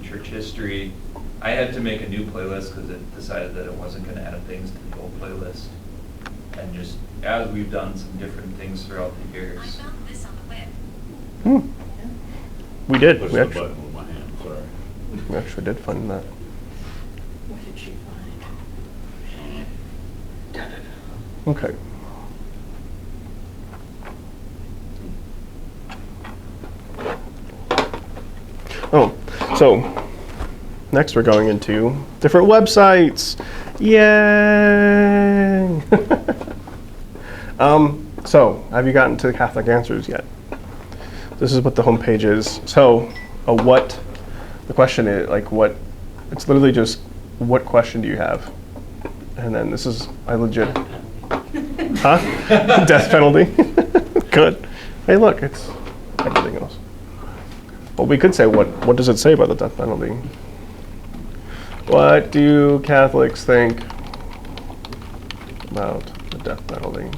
church history, I had to make a new playlist because it decided that it wasn't going to add things to the old playlist. And just as we've done some different things throughout the years. I found this on the web. We did. Push We the actually, button with my hand, sorry. we actually did find that. What did she find? Okay. Oh, so next we're going into different websites. Yay! So, have you gotten to the Catholic Answers yet? This is what the homepage is. So, the question is, it's literally just, what question do you have? And then this is, I legit, huh? Death penalty? Good. Hey, look, it's everything else. Well, we could say, what does it say about the death penalty? What do Catholics think about the death penalty?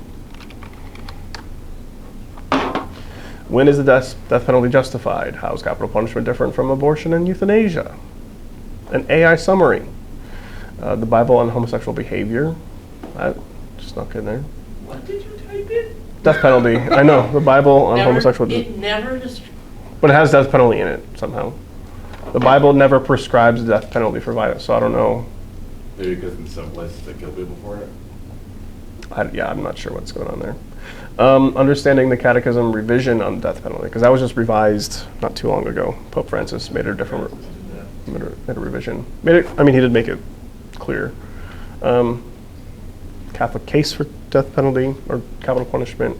When is the death penalty justified? How is capital punishment different from abortion and euthanasia? An AI summary. The Bible on homosexual behavior. I just not in there. What did you type in? Death penalty. I know, the Bible on homosexual It never just. but it has death penalty in it somehow. The Bible never prescribes the death penalty for violence, so I don't know. Maybe because in some places they kill people for it? I'm not sure what's going on there. Understanding the Catechism revision on death penalty, because that was just revised not too long ago. Pope Francis made a different, made a revision. He did make it clear. Catholic case for death penalty or capital punishment.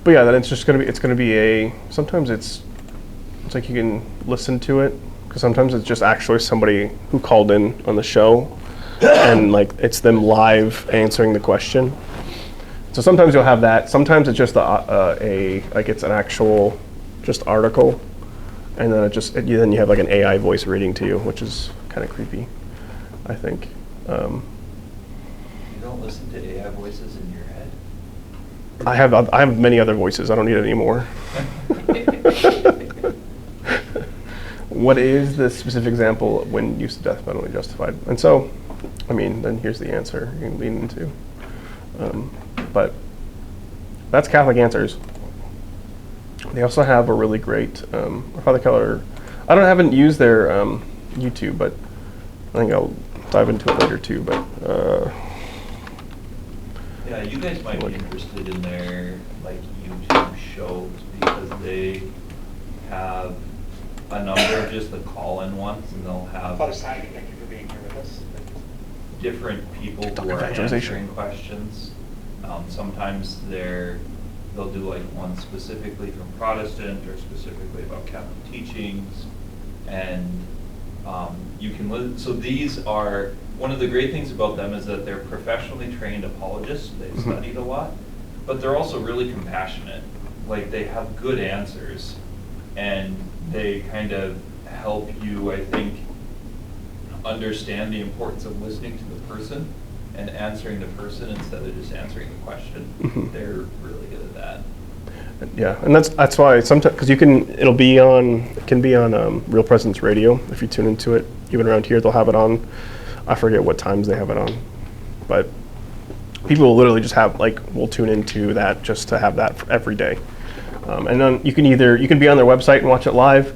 But yeah, then it's going to be sometimes it's like you can listen to it, because sometimes it's just actually somebody who called in on the show and like it's them live answering the question. So sometimes you'll have that. Sometimes it's just it's an actual just article, and then then you have like an AI voice reading to you, which is kind of creepy, I think. You don't listen to AI voices in your head? I have many other voices. I don't need any more. What is the specific example of when use of death penalty justified? And so, then here's the answer you can lean into. But that's Catholic Answers. They also have a really great, Father Keller. Haven't used their YouTube, but I think I'll dive into it later too. But yeah, you guys might be interested in their YouTube shows, because they have a number of just the call-in ones, and they'll have Father Simon, thank you for being here with us. different people who are answering questions. Sometimes they'll do one specifically from Protestant or specifically about Catholic teachings, and you can listen. So these are, one of the great things about them is that they're professionally trained apologists. They've studied a lot, but they're also really compassionate. They have good answers, and they kind of help you, I think, understand the importance of listening to the person and answering the person instead of just answering the question. They're really good at that. Yeah, and that's why sometimes, because it can be on Real Presence Radio if you tune into it. Even around here, they'll have it on. I forget what times they have it on, but people will literally just will tune into that just to have that for every day. And then you can be on their website and watch it live.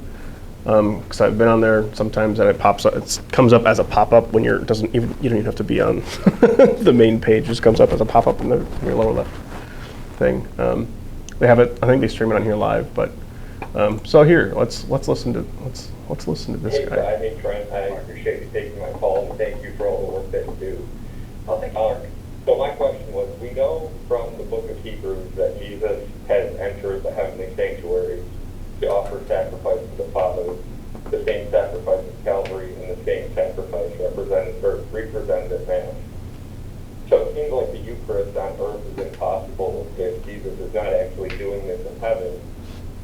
Because I've been on there sometimes, and it pops up. It comes up as a pop-up when you don't even have to be on the main page. It just comes up as a pop-up in your lower left thing. They have it. I think they stream it on here live. But so here, let's listen to this guy. Hey Trent, I appreciate you taking my call, and thank you for all the work that you do. Oh, thank you. So my question was, we know from the book of Hebrews that Jesus has entered the heavenly sanctuary to offer sacrifice to the Father, the same sacrifice at Calvary, and the same sacrifice represented at Mass. So it seems like the Eucharist on earth is impossible if Jesus is not actually doing this in heaven.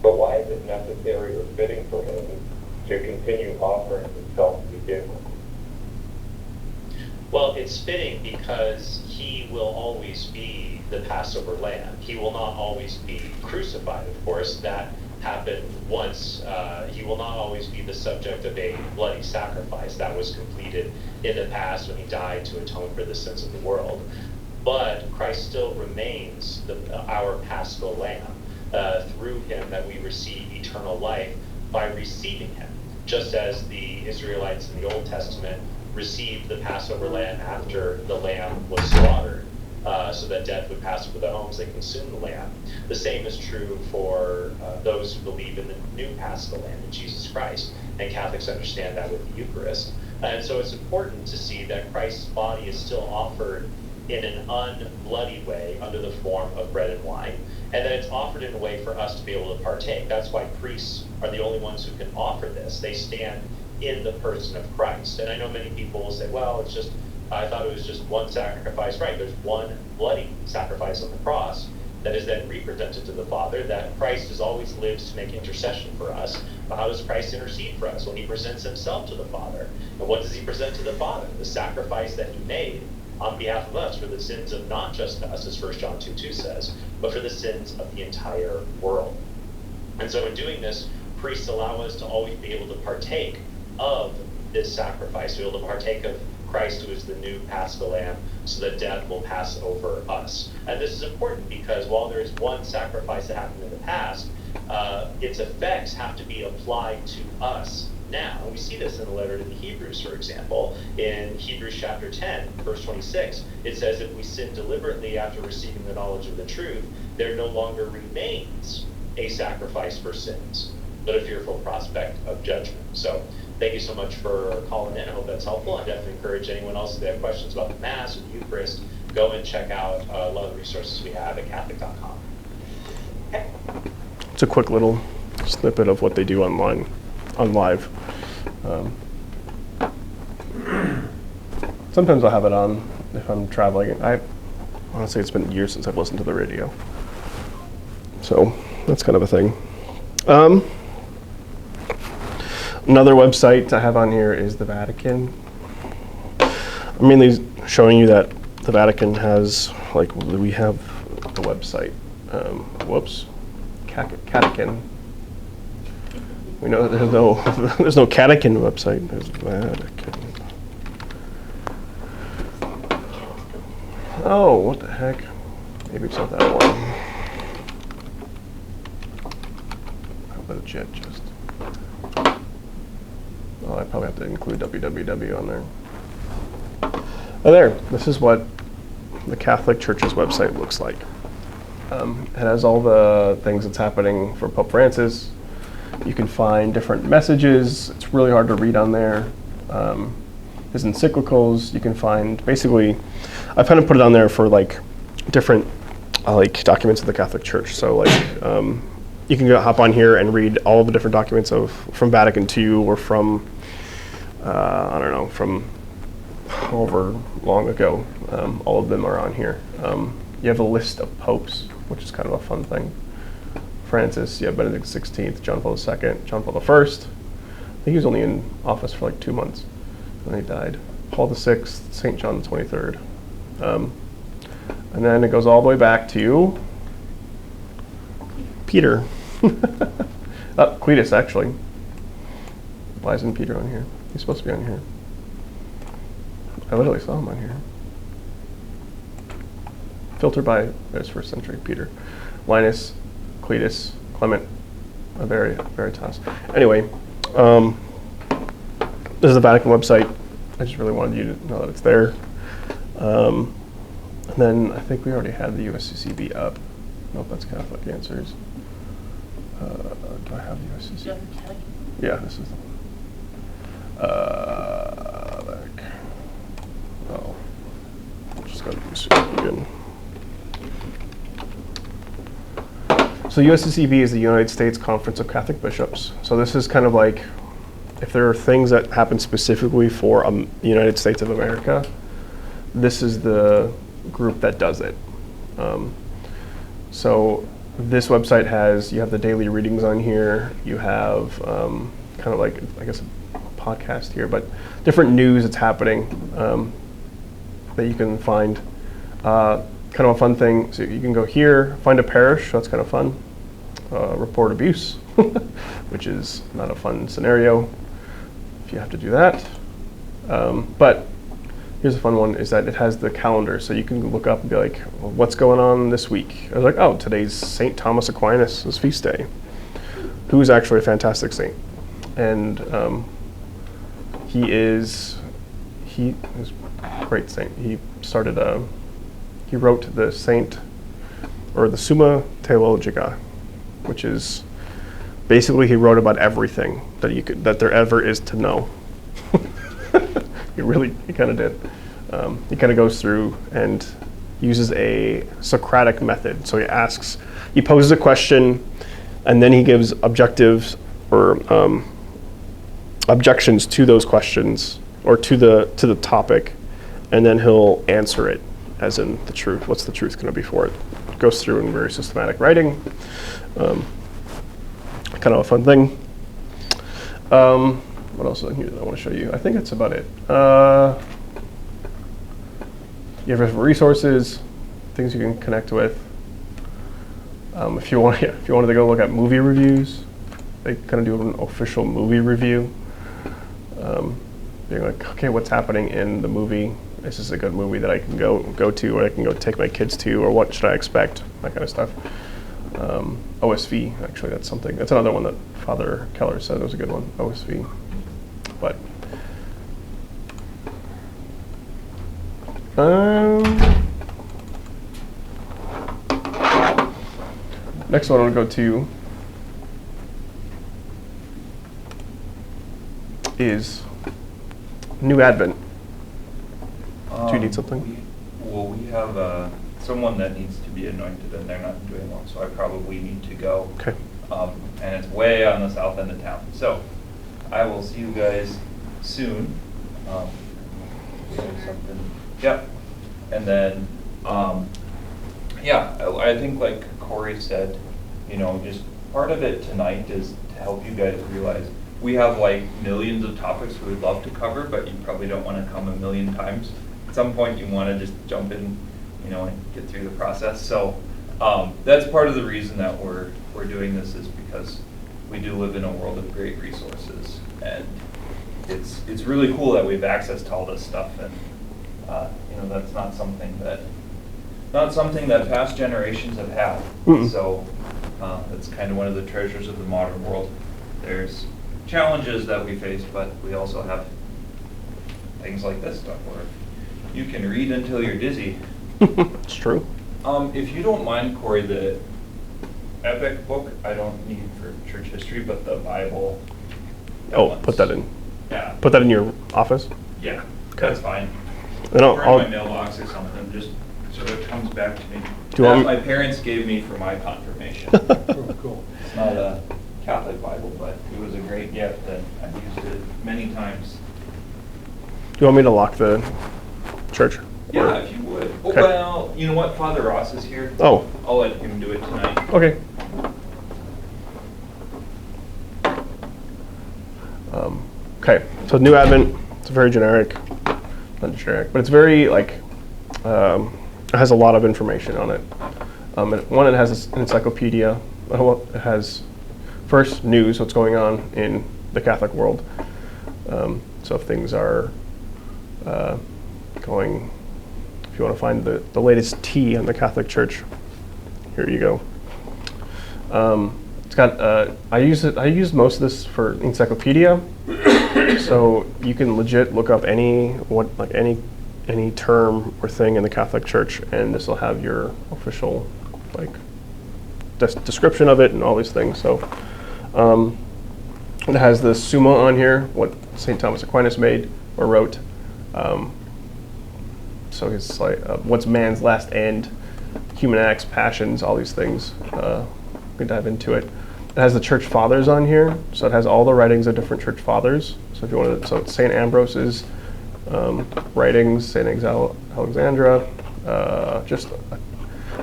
But why is it necessary or fitting for him to continue offering himself to begin with? Well, it's fitting because he will always be the Passover lamb. He will not always be crucified, of course. That happen once. He will not always be the subject of a bloody sacrifice that was completed in the past when he died to atone for the sins of the world. But Christ still remains our Paschal Lamb. Through him that we receive eternal life by receiving him, just as the Israelites in the Old Testament received the Passover lamb after the lamb was slaughtered, so that death would pass over the homes. They consumed the lamb. The same is true for those who believe in the new Paschal Lamb in Jesus Christ, and Catholics understand that with the Eucharist. And so it's important to see that Christ's body is still offered in an unbloody way under the form of bread and wine, and that it's offered in a way for us to be able to partake. That's why priests are the only ones who can offer this. They stand in the person of Christ. And I know many people will say, well, I thought it was just one sacrifice. Right, there's one bloody sacrifice on the cross that is then represented to the Father, that Christ is always lives to make intercession for us. But how does Christ intercede for us? Well, he presents himself to the Father. And what does he present to the Father? The sacrifice that he made on behalf of us for the sins of not just us, as 1 John 2:2 says, but for the sins of the entire world. And so in doing this, priests allow us to always be able to partake of this sacrifice, to be able to partake of Christ, who is the new Paschal Lamb, so that death will pass over us. And this is important because while there is one sacrifice that happened in the past, its effects have to be applied to us now. And we see this in the letter to the Hebrews, for example. In Hebrews chapter 10, verse 26, it says, if we sin deliberately after receiving the knowledge of the truth, there no longer remains a sacrifice for sins, but a fearful prospect of judgment. So thank you so much for calling in. I hope that's helpful. I definitely encourage anyone else if they have questions about the Mass or the Eucharist, go and check out a lot of the resources we have at Catholic.com. Okay. It's a quick little snippet of what they do online, on live. Sometimes I'll have it on if I'm traveling. Honestly, it's been years since I've listened to the radio. So that's kind of a thing. Another website I have on here is the Vatican. I'm mainly showing you that the Vatican has, we have the website. Catechin. We know that there's no Catechin website. There's Vatican. Oh, what the heck? Maybe it's not that one. How about a jet just? Oh, I probably have to include www on there. Oh, there. This is what the Catholic Church's website looks like. It has all the things that's happening for Pope Francis. You can find different messages. It's really hard to read on there. His encyclicals. You can find, basically, I've kind of put it on there for different documents of the Catholic Church. So you can hop on here and read all the different documents from Vatican II or from I don't know, from however long ago. All of them are on here. You have a list of popes, which is kind of a fun thing. Francis, you have Benedict XVI, John Paul II, John Paul I. I think he was only in office for 2 months, and then he died. Paul VI, St. John the 23rd. And then it goes all the way back to Peter. Cletus, actually. Why isn't Peter on here? He's supposed to be on here. I literally saw him on here. Filtered by his first century, Peter. Linus, Cletus, Clement, Veritas. Anyway, this is the Vatican website. I just really wanted you to know that it's there. And then I think we already had the USCCB up. Nope, that's Catholic Answers. Do I have the USCCB? Yeah, this is the one. Just got to zoom again. So USCCB is the United States Conference of Catholic Bishops. So this is kind of like, if there are things that happen specifically for the United States of America, this is the group that does it. So this website has, you have the daily readings on here, you have kind of like, I guess, a podcast here, but different news that's happening that you can find. Kind of a fun thing, so you can go here, find a parish, that's kind of fun. Report abuse, which is not a fun scenario if you have to do that. But here's a fun one, is that it has the calendar, so you can look up and be like, well, what's going on this week? I was like, oh, today's St. Thomas Aquinas' feast day, who's actually a fantastic saint. And he is a great saint. He started, he wrote the the Summa Theologica, which is basically he wrote about everything that there ever is to know. He kind of did. He kind of goes through and uses a Socratic method. So he poses a question, and then he gives objectives or objections to those questions or to the topic, and then he'll answer it as in the truth. What's the truth going to be for it? Goes through in very systematic writing. Kind of a fun thing. What else is in here that I want to show you? I think that's about it. You have resources, things you can connect with. If you wanted to go look at movie reviews, they kind of do an official movie review. Being like, okay, what's happening in the movie? Is this a good movie that I can go to, or I can go take my kids to, or what should I expect? That kind of stuff. OSV, actually, that's another one that Father Keller said was a good one. OSV, but. Next one I'll go to is New Advent. Do you need something? We have someone that needs to be anointed, and they're not doing one, so I probably need to go. Okay. And it's way on the south end of town. So I will see you guys soon. Something. Yep. And then, I think like Corey said, just part of it tonight is to help you guys realize we have like millions of topics we would love to cover, but you probably don't want to come a million times. At some point you want to just jump in, and get through the process. So that's part of the reason that we're doing this, is because we do live in a world of great resources, and it's really cool that we have access to all this stuff, and that's not something that past generations have had. Mm-mm. So that's kind of one of the treasures of the modern world. There's challenges that we face, but we also have things like this stuff where you can read until you're dizzy. It's true. If you don't mind, Corey, the epic book I don't need for church history, but the Bible. Put that in. Yeah. Put that in your office? Yeah, Okay. that's fine. And Or in my mailbox or something, just so it comes back to me. Do you want That my parents gave me for my confirmation. Cool. It's not a Catholic Bible, but it was a great gift, and I've used it many times. Do you want me to lock the church? Yeah, if you would. Oh, Okay. well, you know what? Father Ross is here. Oh, I'll let him do it tonight. okay. Okay, so New Advent, it's very generic, not generic, but it's very it has a lot of information on it. It has an encyclopedia. It has first news, what's going on in the Catholic world. So if things are going, if you want to find the latest tea on the Catholic Church, here you go. It's got I use most of this for encyclopedia, so you can legit look up any term or thing in the Catholic Church, and this will have your official description of it and all these things. So it has the Summa on here, what St. Thomas Aquinas made or wrote. So it's like what's man's last end, human acts, passions, all these things. We can dive into it. It has the church fathers on here, so it has all the writings of different church fathers. So if you want to, so it's St. Ambrose's writings, St. Alexandra.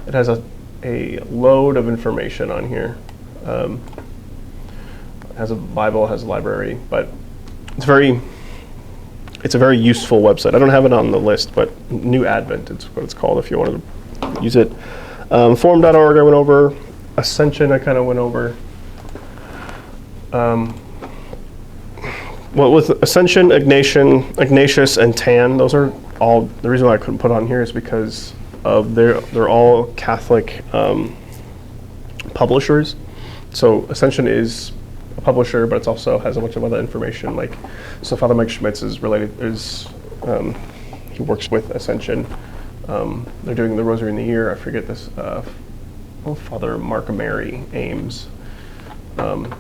It has a load of information on here. It has a Bible, has a library, but it's a very useful website. I don't have it on the list, but New Advent, it's what it's called if you want to use it. Forum.org I went over. Ascension I kind of went over. Well, with Ascension, Ignatius, and Tan, those are all, the reason why I couldn't put on here is because of they're all Catholic publishers. So Ascension is a publisher, but it also has a bunch of other information. Like, so Father Mike Schmitz is he works with Ascension. They're doing the Rosary in the Year. I forget this. Father Mark Mary Ames. And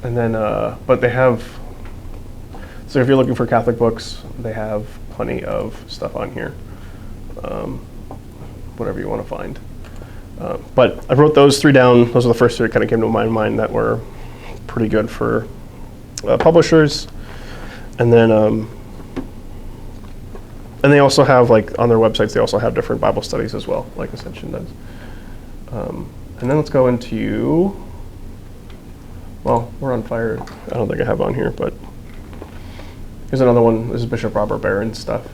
then, but they have, so if you're looking for Catholic books, they have plenty of stuff on here. Whatever you want to find. But I wrote those three down. Those are the first three that kind of came to my mind that were pretty good for publishers. And then, and they also have, like, on their websites, they also have different Bible studies as well, like Ascension does. And then let's go into, well, we're on fire. I don't think I have on here, but here's another one. This is Bishop Robert Barron's stuff.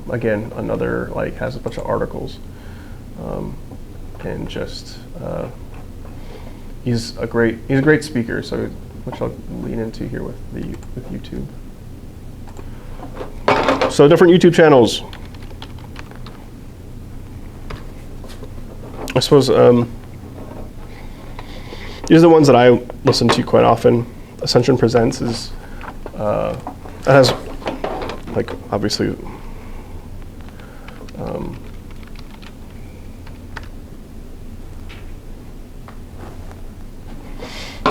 Again, another, like, has a bunch of articles. And just, he's a great speaker, so which I'll lean into here with YouTube. So different YouTube channels. I suppose these are the ones that I listen to quite often. Ascension Presents is it has, like, obviously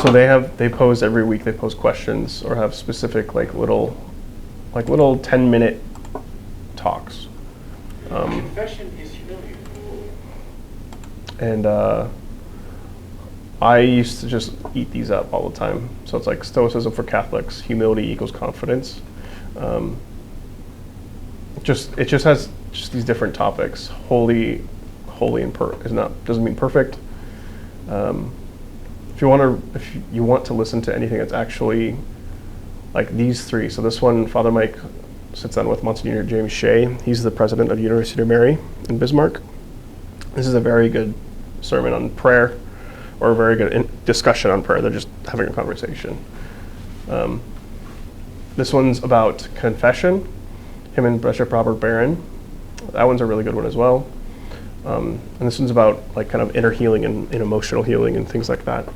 so they post every week. They post questions or have specific little 10-minute talks. Confession is humility. And I used to just eat these up all the time. So it's like Stoicism for Catholics, humility equals confidence. It just has just these different topics. Holy and doesn't mean perfect. If you want to listen to anything that's actually like these three. So this one, Father Mike sits down with Monsignor James Shea. He's the president of University of Mary in Bismarck. This is a very good sermon on prayer, or a very good discussion on prayer. They're just having a conversation. This one's about confession, him and Bishop Robert Barron. That one's a really good one as well. And this one's about, like, kind of inner healing and emotional healing and things like that.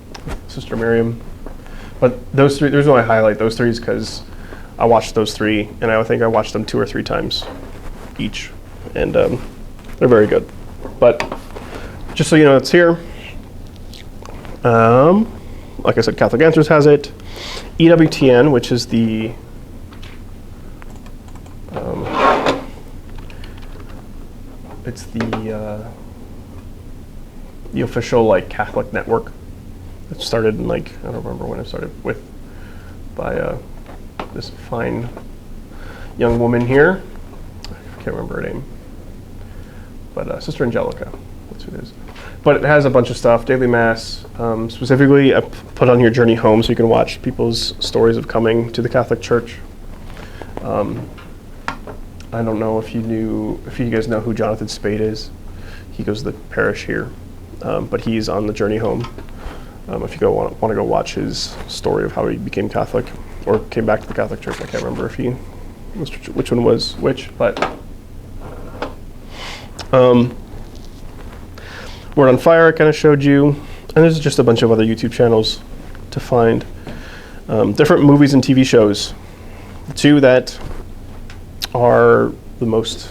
Sister Miriam. But those three, the reason why I highlight those three is because I watched those three, and I think I watched them 2 or 3 times each. And they're very good. But just so you know, it's here. Like I said, Catholic Answers has it. EWTN, which is the it's the official, like, Catholic network. It started in, like, I don't remember when it started with, by this fine young woman here. I can't remember her name, but Sister Angelica, that's who it is. But it has a bunch of stuff, daily mass. Specifically, I put on here Journey Home, so you can watch people's stories of coming to the Catholic Church. I don't know if you guys know who Jonathan Spade is. He goes to the parish here, but he's on the Journey Home. If you want to go watch his story of how he became Catholic or came back to the Catholic Church, I can't remember which one was which, but Word on Fire I kind of showed you, and there's just a bunch of other YouTube channels to find. Different movies and TV shows. The two that are the ones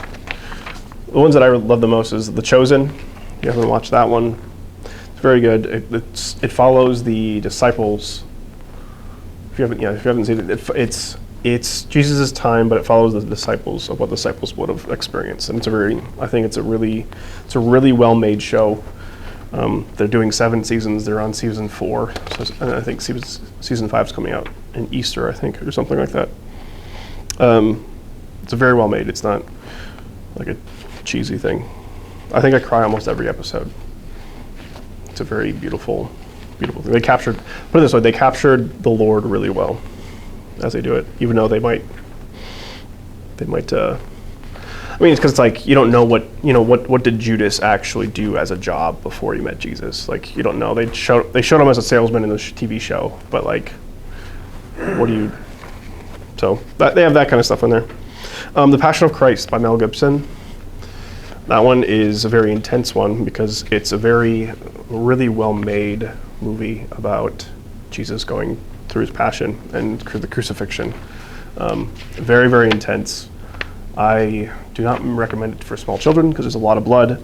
that I love the most is The Chosen. If you haven't watched that one, it's very good. It follows the disciples. If you haven't seen it, it's Jesus' time, but it follows the disciples of what the disciples would have experienced, and I think it's a really well-made show. They're doing 7 seasons. They're on season 4. So I think season 5 is coming out in Easter, I think, or something like that. It's very well made. It's not like a cheesy thing. I think I cry almost every episode. It's a very beautiful thing. They captured the Lord really well as they do it, even though they might I mean, it's because it's like you don't know what did Judas actually do as a job before he met Jesus? Like you don't know. They showed him as a salesman in the TV show, but like, what do you? So they have that kind of stuff in there. The Passion of Christ by Mel Gibson. That one is a very intense one because it's a really well-made movie about Jesus going through his passion and the crucifixion. Very, very intense. I do not recommend it for small children because there's a lot of blood,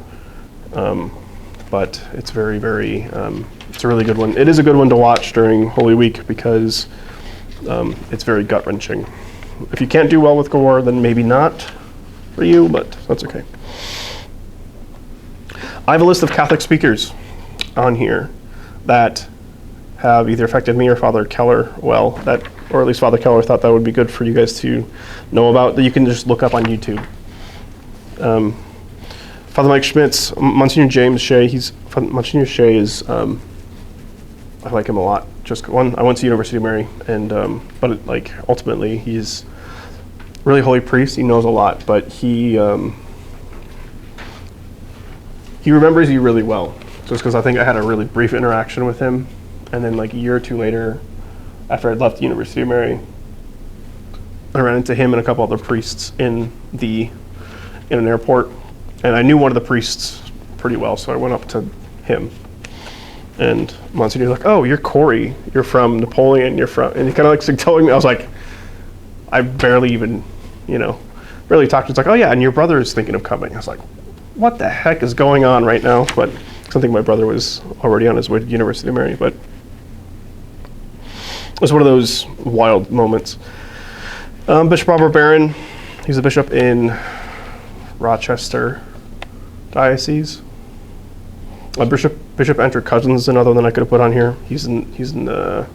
but it's very, very, it's a really good one. It is a good one to watch during Holy Week because it's very gut-wrenching. If you can't do well with gore, then maybe not for you, but that's okay. I have a list of Catholic speakers on here that have either affected me or Father Keller well, or at least Father Keller thought that would be good for you guys to know about, that you can just look up on YouTube. Father Mike Schmitz, Monsignor James Shea, Monsignor Shea is, I like him a lot. I went to University of Mary, and but ultimately he's really holy priest. He knows a lot, but he remembers you really well. Just because I think I had a really brief interaction with him, and then like a year or two later, after I'd left the University of Mary, I ran into him and a couple other priests in an airport, and I knew one of the priests pretty well, so I went up to him. And Monsignor was like, "Oh, you're Corey. You're from Napoleon. And he kind of like telling me." I was like, I barely even, barely talked. It's like, "Oh yeah, and your brother is thinking of coming." I was like, what the heck is going on right now? But I think my brother was already on his way to University of Mary, but it was one of those wild moments. Bishop Robert Barron, he's a bishop in Rochester Diocese. Bishop Andrew Cousins is another one I could have put on here. He's in the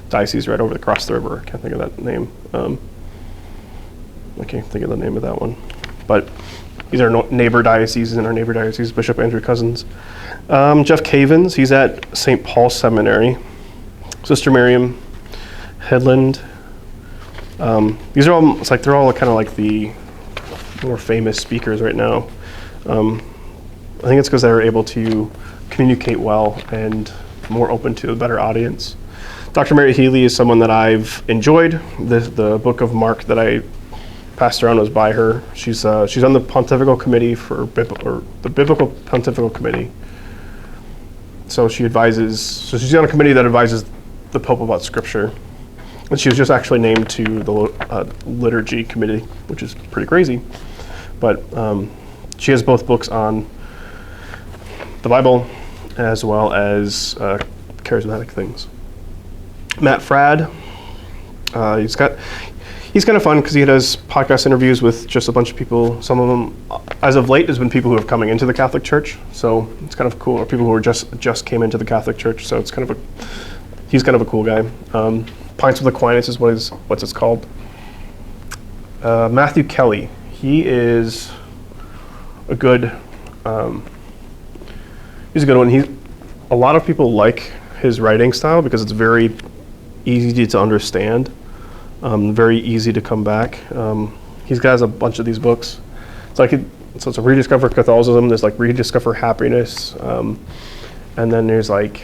diocese right over across the river. I can't think of that name. I can't think of the name of that one, but these are neighbor dioceses in our neighbor diocese, Bishop Andrew Cousins. Jeff Cavins, he's at St. Paul Seminary. Sister Miriam Headland. These are all, they're all kind of like the more famous speakers right now. I think it's because they're able to communicate well and more open to a better audience. Dr. Mary Healy is someone that I've enjoyed. The book of Mark that I passed around was by her. She's on the Pontifical Committee the Biblical Pontifical Committee. So she's on a committee that advises the Pope about Scripture. And she was just actually named to the Liturgy Committee, which is pretty crazy. But she has both books on the Bible as well as charismatic things. Matt Fradd, he's kind of fun because he does podcast interviews with just a bunch of people. Some of them, as of late, has been people who are coming into the Catholic Church. So it's kind of cool, or people who are just came into the Catholic Church. So it's he's kind of a cool guy. Pints with Aquinas is what's it's called. Matthew Kelly, he is a good. He's a good one. A lot of people like his writing style because it's very easy to understand, very easy to come back. He's got a bunch of these books. So it's a Rediscover Catholicism. There's like Rediscover Happiness, and then there's like,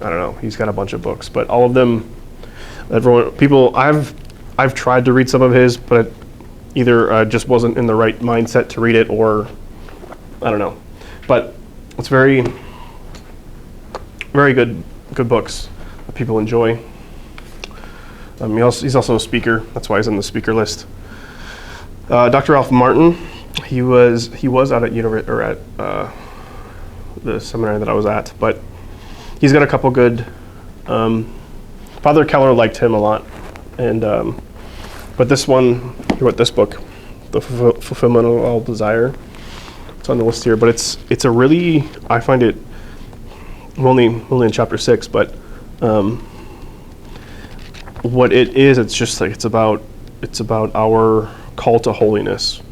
I don't know. He's got a bunch of books, but all of them, I've tried to read some of his, but either just wasn't in the right mindset to read it, or I don't know. But it's very, very good books that people enjoy. He's also a speaker. That's why he's on the speaker list. Dr. Ralph Martin, he was out at the seminary that I was at, but he's got a couple good. Father Keller liked him a lot, and but this one, he wrote this book, The Fulfillment of All Desire. It's on the list here, but it's a really, I find it. I'm only in chapter 6, but what it is, it's just like it's about our call to holiness,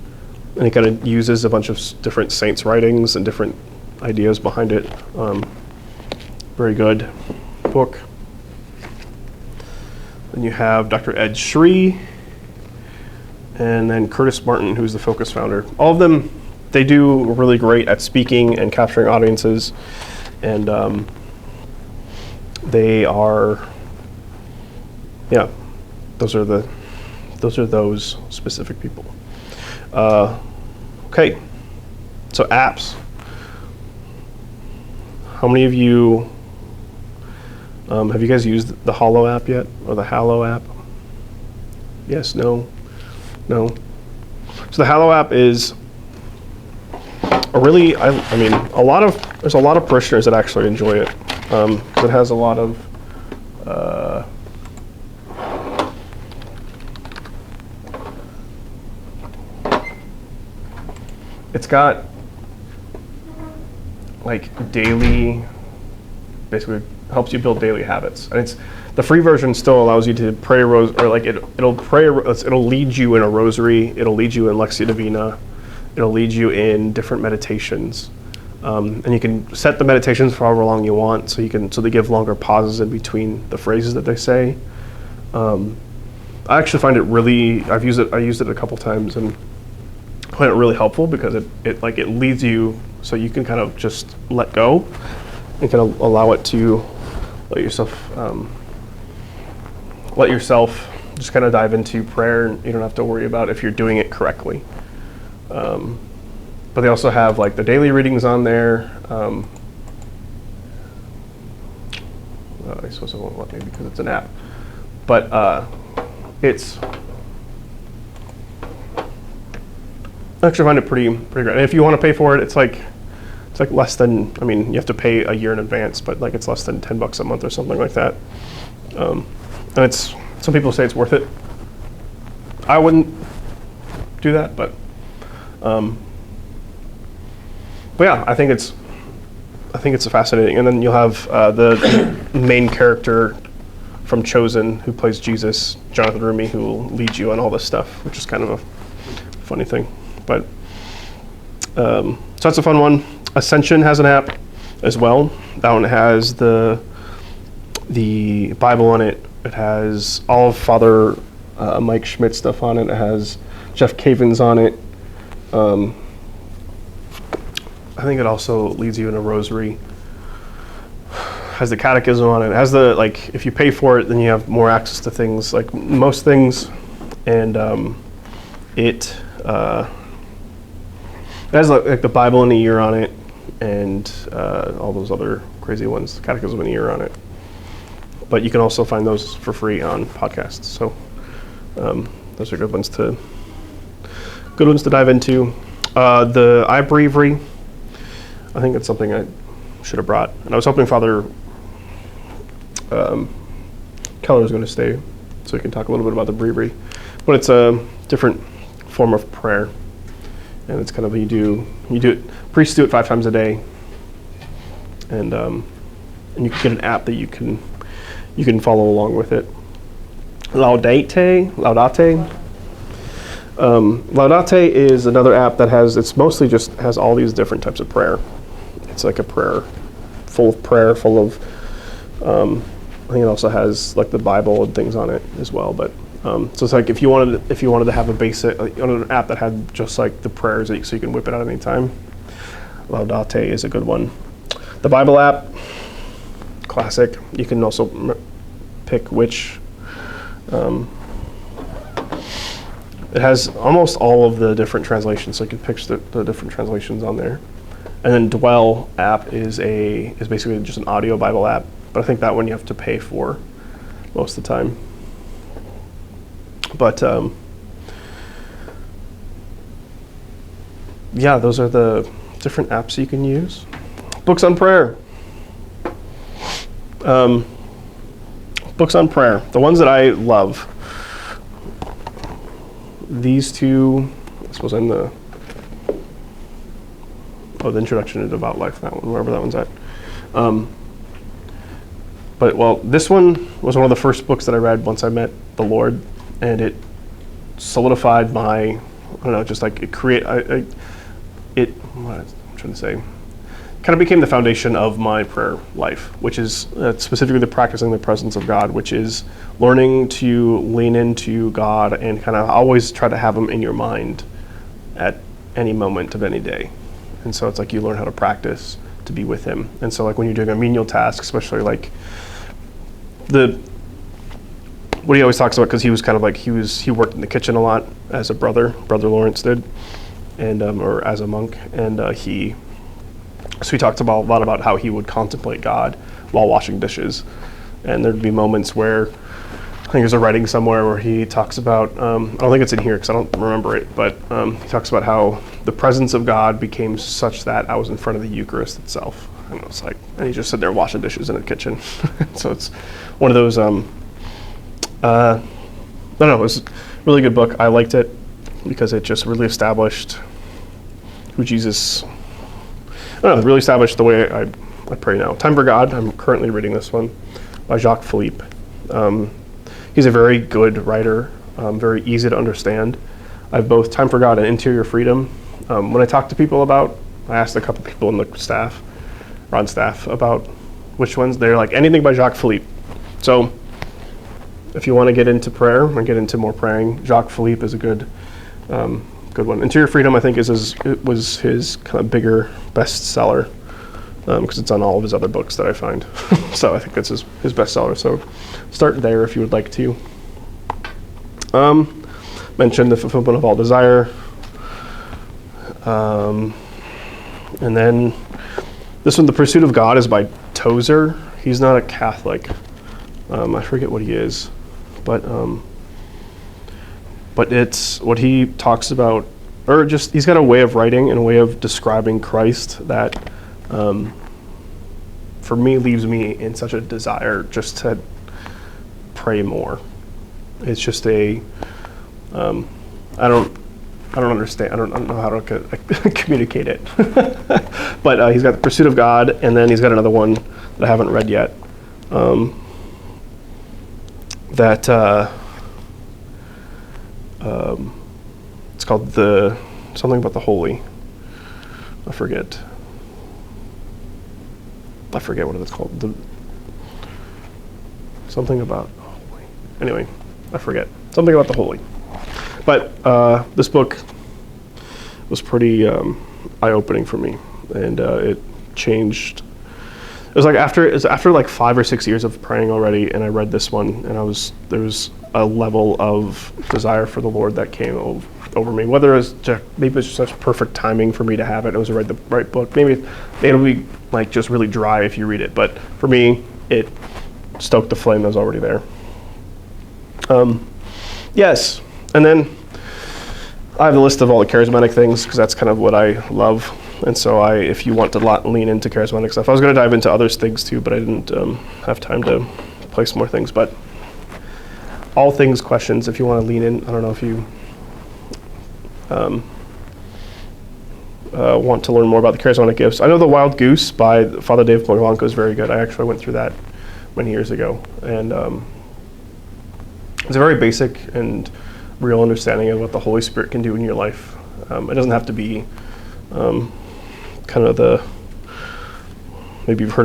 and it kind of uses a bunch of different saints' writings and different ideas behind it. Very good book. Then you have Dr. Ed Shree, and then Curtis Martin, who's the Focus founder. All of them, they do really great at speaking and capturing audiences, and they are, yeah, those are those specific people. Okay, so apps. How many of you have you guys used the Hollow app yet, or the Hallow app? Yes, no, no. So the Hallow app is a really, I mean, there's a lot of parishioners that actually enjoy it. It has a lot of, it's got like daily, basically helps you build daily habits, and it's the free version still allows you to pray a rose, or like it'll lead you in a rosary, it'll lead you in Lectio Divina, it'll lead you in different meditations, and you can set the meditations for however long you want, so they give longer pauses in between the phrases that they say. I actually find it really, I used it a couple times and I find it really helpful because it leads you so you can kind of just let go and kind of allow it to let yourself just kind of dive into prayer, and you don't have to worry about if you're doing it correctly. But they also have like the daily readings on there. I suppose it won't let me because it's an app, but it's, I actually find it pretty great. And if you want to pay for it, it's like less than, I mean, you have to pay a year in advance, but like it's less than $10 a month or something like that. And it's, some people say it's worth it. I wouldn't do that, but yeah, I think it's fascinating. And then you'll have the main character from Chosen, who plays Jesus, Jonathan Rumi, who will lead you on all this stuff, which is kind of a funny thing. But so that's a fun one. Ascension has an app as well. That one has the Bible on it. It has all of Father Mike Schmidt stuff on it. It has Jeff Cavins on it. I think it also leads you in a rosary. Has the catechism on it. It has the, like, if you pay for it, then you have more access to things, like most things. And it has like the Bible in a year on it, and all those other crazy ones, catechism in a year on it. But you can also find those for free on podcasts. So those are good ones to dive into. The iBreviary, I think it's something I should have brought. And I was hoping Father Keller was going to stay so we can talk a little bit about the breviary. But it's a different form of prayer. And it's kind of, you do it, priests do it 5 times a day. And you can get an app that you can follow along with it. Laudate. Laudate is another app that it's mostly just has all these different types of prayer. It's like a prayer, full of, I think it also has like the Bible and things on it as well. But so it's like if you wanted to have a basic, an app that had just like the prayers so you can whip it out at any time, Laudate is a good one. The Bible app, classic. You can also pick which. It has almost all of the different translations, so you can pick the different translations on there. And then Dwell app is basically just an audio Bible app, but I think that one you have to pay for most of the time. But yeah, those are the different apps you can use. Books on prayer. Books on prayer, the ones that I love. These two, I suppose I'm the introduction to Devout Life, that one, wherever that one's at. But this one was one of the first books that I read once I met the Lord, and it solidified my, I don't know, just like it what I'm trying to say, kind of became the foundation of my prayer life, which is specifically the practicing the presence of God, which is learning to lean into God and kind of always try to have him in your mind at any moment of any day. And so it's like you learn how to practice to be with him. And so like when you're doing a menial task, especially like what he always talks about, because he was kind of like, he worked in the kitchen a lot as a brother Lawrence did, and or as a monk, and he talked about a lot about how he would contemplate God while washing dishes. And there'd be moments where, I think there's a writing somewhere where he talks about, I don't think it's in here because I don't remember it, but he talks about how the presence of God became such that I was in front of the Eucharist itself. And it was like, and he just sat there washing dishes in the kitchen. So it's one of those, I don't know, it was a really good book. I liked it because it just really established who Jesus, I don't know, really established the way I pray now. Time for God, I'm currently reading this one by Jacques Philippe. He's a very good writer, very easy to understand. I have both Time for God and Interior Freedom. When I talk to people about, I asked a couple people on the staff, or on staff, about which ones, they're like, anything by Jacques Philippe. So if you want to get into prayer and get into more praying, Jacques Philippe is a good one. Interior Freedom, I think, was his kind of bigger bestseller, because it's on all of his other books that I find. So I think that's his bestseller. So start there if you would like to. Mentioned The Fulfillment of All Desire. And then this one, The Pursuit of God, is by Tozer. He's not a Catholic. I forget what he is. But it's what he talks about, or just he's got a way of writing and a way of describing Christ that for me leaves me in such a desire just to pray more. It's just I don't understand. I don't know how to communicate it. But he's got The Pursuit of God, and then he's got another one that I haven't read yet. It's called something about the holy. I forget what it's called. Something about holy. Anyway, I forget. Something about the holy. But this book was pretty eye-opening for me, and it changed. It was like after like 5 or 6 years of praying already, and I read this one, and there was a level of desire for the Lord that came over me. Whether it was maybe it was such perfect timing for me to have it. It was the right book. Maybe it'll be like just really dry if you read it, but for me, it stoked the flame that was already there. Yes, and then I have a list of all the charismatic things because that's kind of what I love. And so if you want to lean into charismatic stuff, I was going to dive into other things too, but I didn't have time to place more things. But all things questions, if you want to lean in. I don't know if you want to learn more about the charismatic gifts. I know The Wild Goose by Father Dave Blanco is very good. I actually went through that many years ago. And it's a very basic and real understanding of what the Holy Spirit can do in your life. It doesn't have to be kind of maybe you've heard of